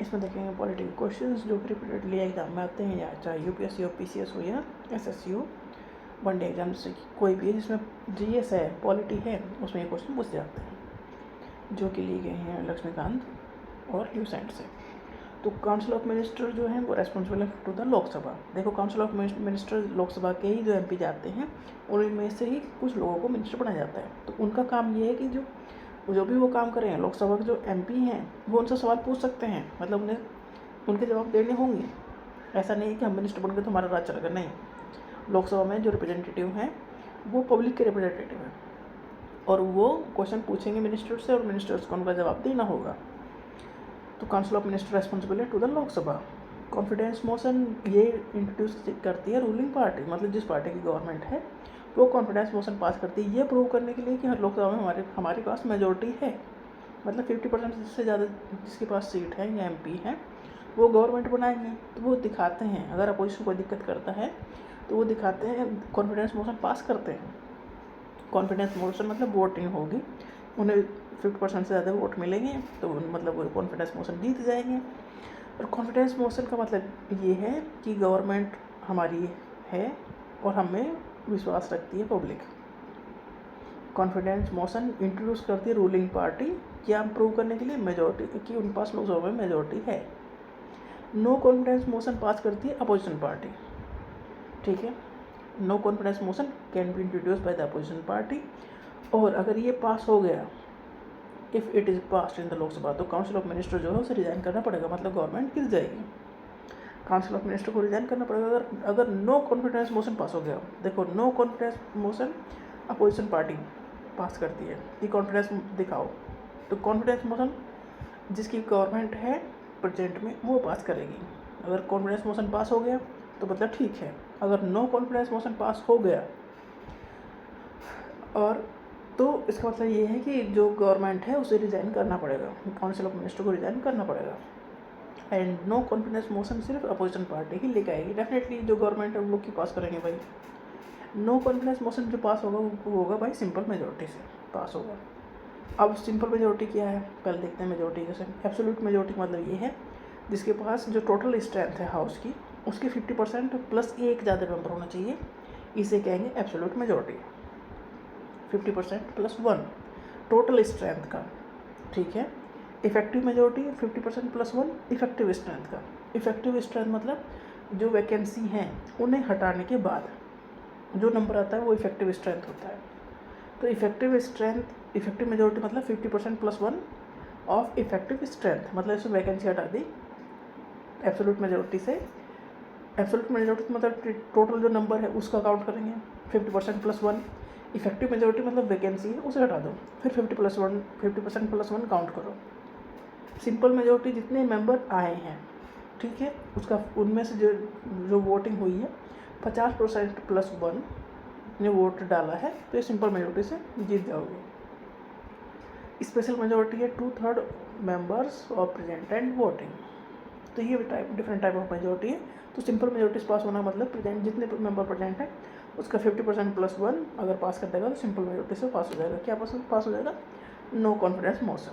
इसमें देखेंगे political questions जो कि रिपीटेडली एग्जाम में आते हैं, या चाहे यूपीएससी हो, पीसीएस हो या एसएससी हो, वनडे एग्जाम से कोई भी है जिसमें जीएस है, पॉलिटी है, उसमें ये क्वेश्चन पूछे जाते हैं जो कि लिए गए हैं लक्ष्मीकांत और ल्यूसेंट से। तो काउंसिल ऑफ मिनिस्टर जो है वो रेस्पॉन्सिबल है टू द लोकसभा। देखो काउंसिल ऑफ मिनिस्टर लोकसभा के ही जो एमपी जाते हैं उनमें से ही कुछ लोगों को मिनिस्टर बनाया जाता है। तो उनका काम ये है कि जो भी वो काम कर रहे हैं, लोकसभा के जो एमपी हैं वो उनसे सवाल पूछ सकते हैं, मतलब उन्हें उनके जवाब देने होंगे। ऐसा नहीं है कि हम मिनिस्टर बन गए तो हमारा राज चलेगा, नहीं। लोकसभा में जो रिप्रेजेंटेटिव हैं वो पब्लिक के रिप्रेजेंटेटिव हैं और वो क्वेश्चन पूछेंगे मिनिस्टर से और मिनिस्टर्स को उनका जवाब देना होगा। तो काउंसिल ऑफ मिनिस्टर रेस्पॉन्सिबल है to the Lok Sabha. Confidence motion ये इंट्रोड्यूस करती है रूलिंग पार्टी, मतलब जिस पार्टी की गवर्नमेंट है वो कॉन्फिडेंस मोशन पास करती है ये प्रूव करने के लिए कि हर लोकसभा में हमारे पास मेजोरिटी है, मतलब 50% से ज़्यादा जिसके पास सीट है या एमपी है वो गवर्नमेंट बनाएंगे। तो वो दिखाते हैं, अगर अपोजिशन कोई दिक्कत करता है तो वो दिखाते हैं, कॉन्फिडेंस मोशन पास करते हैं। कॉन्फिडेंस मोशन मतलब वोटिंग होगी, उन्हें 50% से ज़्यादा वोट मिलेंगे तो मतलब वो कॉन्फिडेंस मोशन जीत जाएंगे। और कॉन्फिडेंस मोशन का मतलब ये है कि गवर्नमेंट हमारी है और हमें विश्वास रखती है पब्लिक। कॉन्फिडेंस मोशन इंट्रोड्यूस करती है रूलिंग पार्टी, क्या प्रूव करने के लिए मेजोरिटी कि उनके पास लोकसभा में मेजोरिटी है। नो कॉन्फिडेंस मोशन पास करती है अपोजिशन पार्टी, ठीक है। No confidence motion can be introduce by the opposition party, और अगर ये पास हो गया, if it is passed in the Lok Sabha, तो काउंसिल ऑफ मिनिस्टर जो है उसे रिजाइन करना पड़ेगा, मतलब गवर्नमेंट गिर जाएगी। काउंसिल ऑफ मिनिस्टर को रिजाइन करना पड़ेगा अगर नो कॉन्फिडेंस मोशन पास हो गया। देखो no confidence motion opposition party pass करती है कि कॉन्फिडेंस दिखाओ, तो कॉन्फिडेंस मोशन जिसकी गवर्नमेंट है प्रेजेंट में वो पास करेगी। अगर कॉन्फिडेंस मोशन पास हो गया तो मतलब ठीक है। अगर नो कॉन्फिडेंस मोशन पास हो गया और तो इसका मतलब ये है कि जो गवर्नमेंट है उसे रिजाइन करना पड़ेगा, काउंसिल ऑफ मिनिस्टर को रिजाइन करना पड़ेगा। एंड नो कॉन्फिडेंस मोशन सिर्फ अपोजिशन पार्टी ही लेकर आएगी, डेफिनेटली जो गवर्नमेंट है वो लोग की पास करेंगे भाई। नो कॉन्फिडेंस मोशन जो पास होगा वो होगा भाई सिंपल मेजोरिटी से पास होगा। अब सिंपल मेजोरिटी क्या है पहले देखते हैं। मेजोरिटी कैसे, एब्सोल्यूट मेजोरिटी मतलब ये है जिसके पास जो टोटल स्ट्रेंथ है हाउस की उसके 50% प्लस एक ज़्यादा मेंबर होना चाहिए, इसे कहेंगे absolute majority. 50% plus 1 total strength का, ठीक है। Effective majority 50% plus 1 effective strength का। इफेक्टिव स्ट्रेंथ मतलब जो वैकेंसी हैं उन्हें हटाने के बाद जो नंबर आता है वो इफेक्टिव स्ट्रेंथ होता है। तो इफेक्टिव स्ट्रेंथ, इफेक्टिव मेजोरिटी मतलब 50% प्लस 1 ऑफ इफेक्टिव स्ट्रेंथ, मतलब इसमें वैकेंसी हटा दी एब्सोल्यूट मेजोरिटी से। एब्सोल्यूट मेजोरिटी मतलब टोटल जो नंबर है उसका काउंट करेंगे, 50% प्लस 1। इफेक्टिव मेजोरिटी मतलब वैकेंसी है उसे हटा दो, फिर 50% प्लस 1 काउंट करो। सिंपल मेजोरिटी जितने मेंबर आए हैं, ठीक है, उसका उनमें से जो वोटिंग हुई है 50% प्लस 1 ने वोट डाला है तो ये सिंपल मेजोरिटी से जीत जाओगे। स्पेशल मेजोरिटी है 2/3 members of present and voting. तो ये डिफरेंट टाइप ऑफ मेजोरिटी है। तो सिंपल मेजोरिटी से पास होना मतलब प्रेजेंट जितने मेंबर प्रेजेंट है उसका 50% प्लस 1 अगर पास कर देगा तो सिंपल मेजोरिटी से पास हो जाएगा। क्या पास हो जाएगा? No confidence motion.